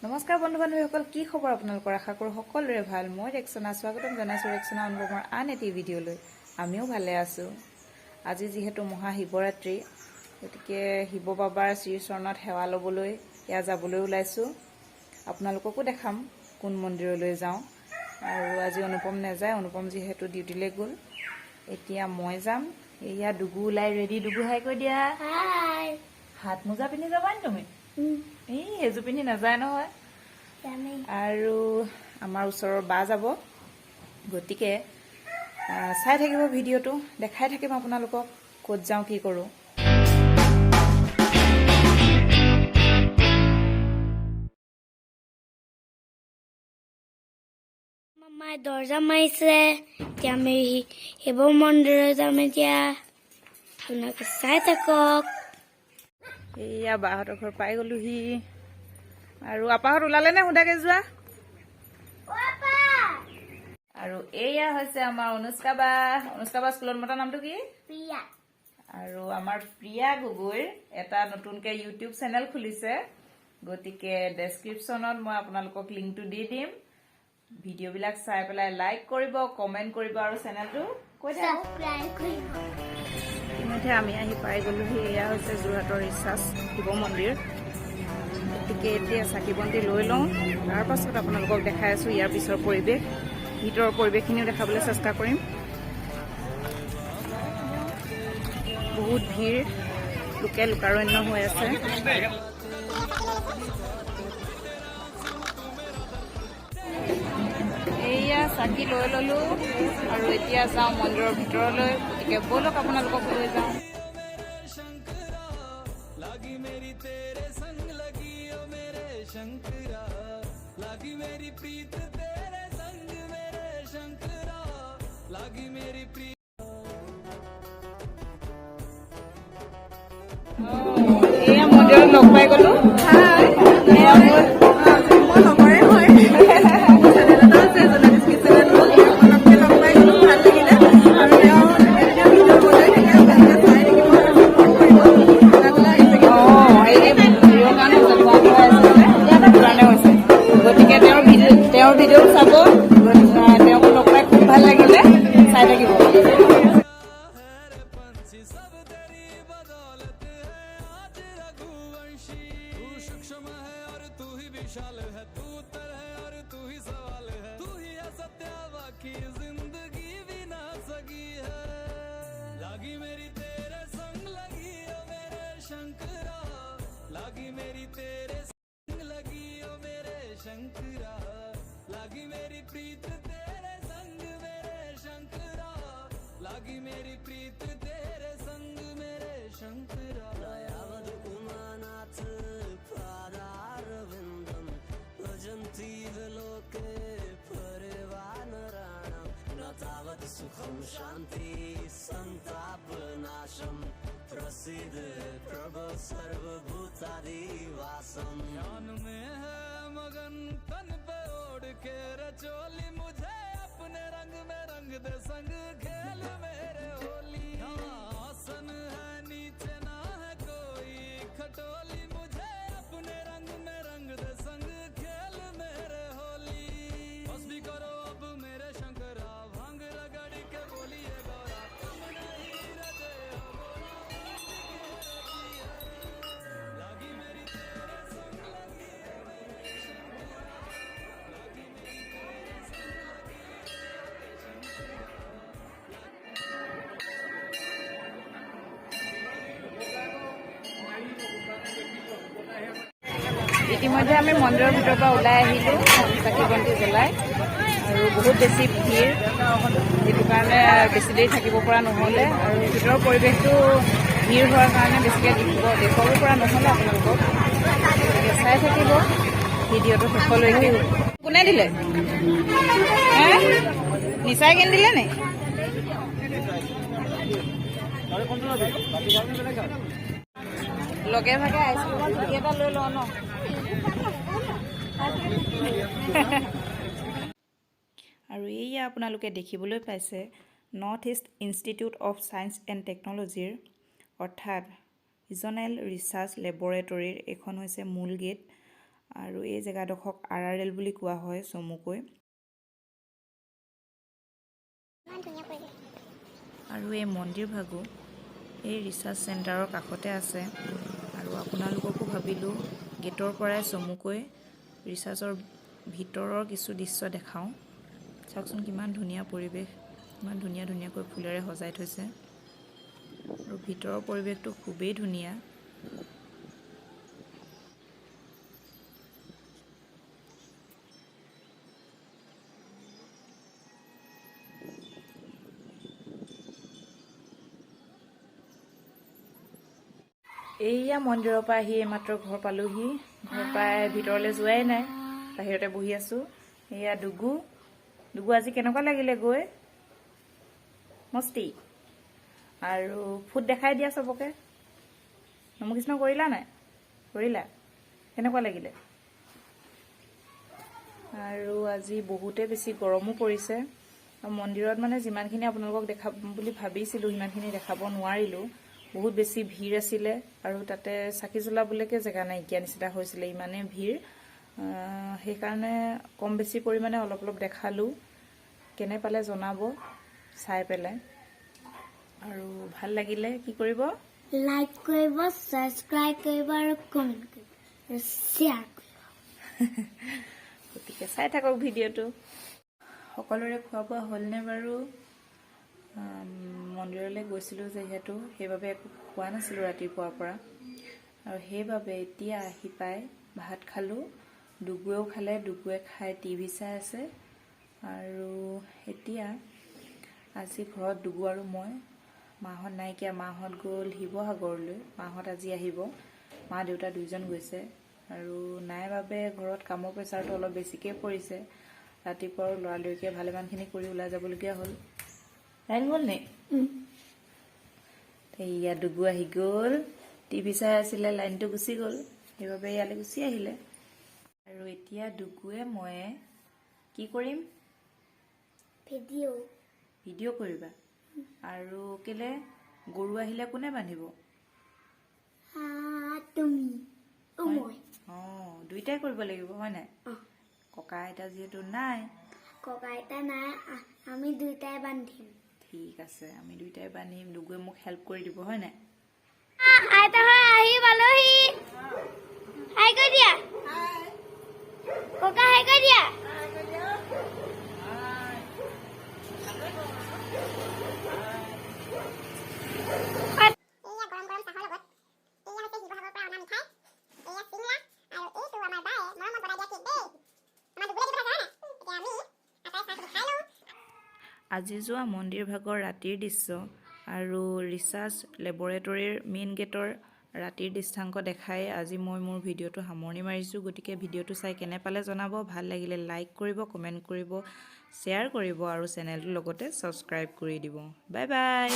নমস্কাৰ বন্ধু বান্ধৱীসকল, কি খবৰ আপোনালোকৰ? আশা কৰোঁ সকলোৰে ভাল। মই ৰেক্সনা স্বাগতম জনাইছোঁ ৰেক্সনা অনুপমৰ আন এটি ভিডিঅ'লৈ। আমিও ভালে আছোঁ। আজি যিহেতু মহাশিৱৰাত্ৰি, গতিকে শিৱ বাবাৰ শ্ৰীচৰণত সেৱা ল'বলৈ এয়া যাবলৈ ওলাইছোঁ। আপোনালোককো দেখাম কোন মন্দিৰলৈ যাওঁ। আৰু আজি অনুপম নাযায়, অনুপম যিহেতু ডিউটিলৈ গ'ল। এতিয়া মই যাম। এয়া ডুগু ওলাই ৰেডি। ডুগু হাই কৈ দিয়া। হাত মোজা পিন্ধি যাবা নি তুমি? এই এযোৰ পিন্ধি নাযায় নহয়। আৰু আমাৰ ওচৰৰ বা যাব, গতিকে চাই থাকিব ভিডিঅ'টো, দেখাই থাকিম আপোনালোকক ক'ত যাওঁ কি কৰোঁ। মামাই দৰ্জা মাৰিছে। এতিয়া আমি শিৱ মন্দিৰত যাম। এতিয়া আপোনালোকে চাই থাকক। এয়া বাহঁতৰ ঘৰ পাই গ'লোহি। আৰু আপাহঁত ওলালে নে সুধাকে যোৱা? আৰু এয়া হৈছে আমাৰ অনুষ্কা বা। অনুষ্কা বা স্কুলত মতা নামটো কি? প্ৰিয়া। আৰু আমাৰ প্ৰিয়া গগৈৰ এটা নতুনকৈ ইউটিউব চেনেল খুলিছে, গতিকে ডেছক্ৰিপশ্যনত মই আপোনালোকক লিংকটো দি দিম। ভিডিঅ'বিলাক চাই পেলাই লাইক কৰিব, কমেণ্ট কৰিব আৰু চেনেলটো কৈ দিয়ক। ইতিমধ্যে আমি আহি পাই গ'লোহি। এয়া হৈছে যোৰহাটৰ ৰিচাৰ্চ শিৱ মন্দিৰ। গতিকে এতিয়া চাকি বন্তি লৈ লওঁ, তাৰপাছত আপোনালোকক দেখাই আছোঁ ইয়াৰ পিছৰ পৰিৱেশ। ভিতৰৰ পৰিৱেশখিনিও দেখাবলৈ চেষ্টা কৰিম। বহুত ভিৰ, লোকে লোকাৰণ্য হৈ আছে। এয়া চাকি লৈ ল'লোঁ আৰু এতিয়া যাওঁ মন্দিৰৰ ভিতৰলৈ। গতিকে ব'লক আপোনালোকক লৈ যাওঁ। এয়া মন্দিৰত লগ পাই গ'লো। এয়া মোৰ লগৰে হয়। গতিকে তেওঁৰ ভিডিঅ' চাব। তেওঁক লগ পাই খুব ভাল লাগিলে, চাই থাকিব। सुखम शांति संताप नाशम प्रसिद्ध प्रभु सर्वभूतादिवासम। ध्यान में है मगन तन पे ओढ़ के रचोली, मुझे अपने रंग में रंग दे संग खेल मेरे होली। आसन है नीचे ना है कोई खटोली, मुझे अपने रंग में रंग दे संग खेल मेरे होली। बस भी करो अब मेरे शंकरा, भांग रगड़ी के बोलिए गौरा, तुम नहीं रजे हो बोला लगी मेरी तेरे संग लगी है मेरे शंकरा, लगी मेरी तेरे संग ইতিমধ্যে আমি মন্দিৰৰ ভিতৰৰ পৰা ওলাই আহিলোঁ চাকি বন্তি জ্বলাই। আৰু বহুত বেছি ভিৰ, সেইটো কাৰণে বেছি দেৰি থাকিব পৰা নহ'লে। আৰু ভিতৰৰ পৰিৱেশটো ভিৰ হোৱাৰ কাৰণে বেছিকৈ দেখুৱাব পৰা নহ'লে আপোনালোকক। গতিকে চাই থাকিব ভিডিঅ'টো শেষলৈকে। কোনে দিলে? নিচাই কিনি দিলে নি? লগে ভাগে আইচক্ৰীমৰ পেকেট এটা লৈ লওঁ ন। আৰু এইয়া আপোনালোকে দেখিবলৈ পাইছে north east institute of science and টেকন'লজিৰ অৰ্থাৎ ৰিজনেল ৰিচাৰ্চ লেবৰেটৰীৰ এইখন হৈছে মূল গেট। আৰু এই জেগাডোখৰক আৰাৰেল বুলি কোৱা হয় চমুকৈ। আৰু এই মন্দিৰ ভাগো এই ৰিচাৰ্চ চেণ্টাৰৰ কাষতে আছে। আৰু আপোনালোককো ভাবিলোঁ গেটৰ পৰাই চমুকৈ ৰিচাৰ্চৰ ভিতৰৰ কিছু দৃশ্য দেখাওঁ। চাওকচোন কিমান ধুনীয়া পৰিৱেশ, ইমান ধুনীয়াকৈ ফুলেৰে সজাই থৈছে আৰু ভিতৰৰ পৰিৱেশটো খুবেই ধুনীয়া। এইয়া মন্দিৰৰ পৰা আহি এইমাত্ৰ ঘৰ পালোহি। ঘৰ পাই ভিতৰলৈ যোৱাই নাই, বাহিৰতে বহি আছোঁ। এয়া ডুগু আজি কেনেকুৱা লাগিলে গৈ? মস্তি। আৰু ফুট দেখাই দিয়া চবকে। নমকৃষ্ণ কৰিলা নাই? কৰিলা? কেনেকুৱা লাগিলে? আৰু আজি বহুতে বেছি গৰমো পৰিছে। মন্দিৰত মানে যিমানখিনি আপোনালোকক দেখাম বুলি ভাবিছিলোঁ সিমানখিনি দেখাব নোৱাৰিলোঁ। বহুত বেছি ভিৰ আছিলে আৰু তাতে চাকি জ্বলাবলৈকে জেগা নাইকিয়া নিচিনা হৈছিলে, ইমানেই ভিৰ। সেইকাৰণে কম বেছি পৰিমাণে অলপ দেখালোঁ। কেনে পালে জনাব চাই পেলাই। আৰু ভাল লাগিলে কি কৰিব? লাইক কৰিব, ছাবস্ক্ৰাইব কৰিব আৰু কমেণ্ট কৰিব আৰু শ্বেয়াৰ কৰিব। গতিকে চাই থাকক ভিডিঅ'টো। সকলোৰে খোৱা বোৱা হ'লনে বাৰু? মন্দিৰলৈ গৈছিলোঁ যিহেতু সেইবাবে একো খোৱা নাছিলোঁ ৰাতিপুৱাৰ পৰা। আৰু সেইবাবে এতিয়া আহি পাই ভাত খালোঁ। ডুগুৱেও খালে, ডুগুৱে খাই টিভি চাই আছে। আৰু এতিয়া আজি ঘৰত ডুগু আৰু মই। মাহঁত নাইকিয়া, মাহঁত গ'ল শিৱসাগৰলৈ। মাহঁত আজি আহিব, মা দেউতা দুইজন গৈছে। আৰু নাই বাবে ঘৰত কামৰ প্ৰেছাৰটো অলপ বেছিকৈ পৰিছে। ৰাতিপুৱা লৰালৰিকৈ ভালেমানখিনি কৰি ওলাই যাবলগীয়া হ'ল। লাইন গ'ল নে? এয়া ডুগু আহি গ'ল, টিভি চাই আছিলে, লাইনটো গুচি গ'ল, সেইবাবে ইয়ালৈ গুচি আহিলে। আৰু এতিয়া ডুগুৱে ময়ে কি কৰিম? ভিডিঅ' কৰিবা। আৰু কেলে গৰু আহিলে কোনে বান্ধিব? তুমি দুইটাই কৰিব লাগিব হয় নাই? ককা আইতা যিহেতু নাই, ককা আইতা নাই, আমি দুইটাই বান্ধিম। ঠিক আছে, আমি দুইটাই বান্ধিম। ডুগুৱে মোক হেল্প কৰি দিব হয় নাই? আইতা আহি পালোহি। হাই কৰি দিয়া, ককা হাই কৰি দিয়া। আজি যোৱা মন্দিৰ ভাগৰ ৰাতিৰ দৃশ্য আৰু ৰিচাৰ্চ লেবৰেটৰীৰ মেইন গেটৰ ৰাতিৰ দৃশ্যাংক দেখাই আজি মই মোৰ ভিডিঅ'টো সামৰণি মাৰিছোঁ। গতিকে ভিডিঅ'টো চাই কেনে পালে জনাব। ভাল লাগিলে লাইক কৰিব, কমেণ্ট কৰিব, শ্বেয়াৰ কৰিব আৰু চেনেলটোৰ লগতে ছাবস্ক্ৰাইব কৰি দিব। Bye bye.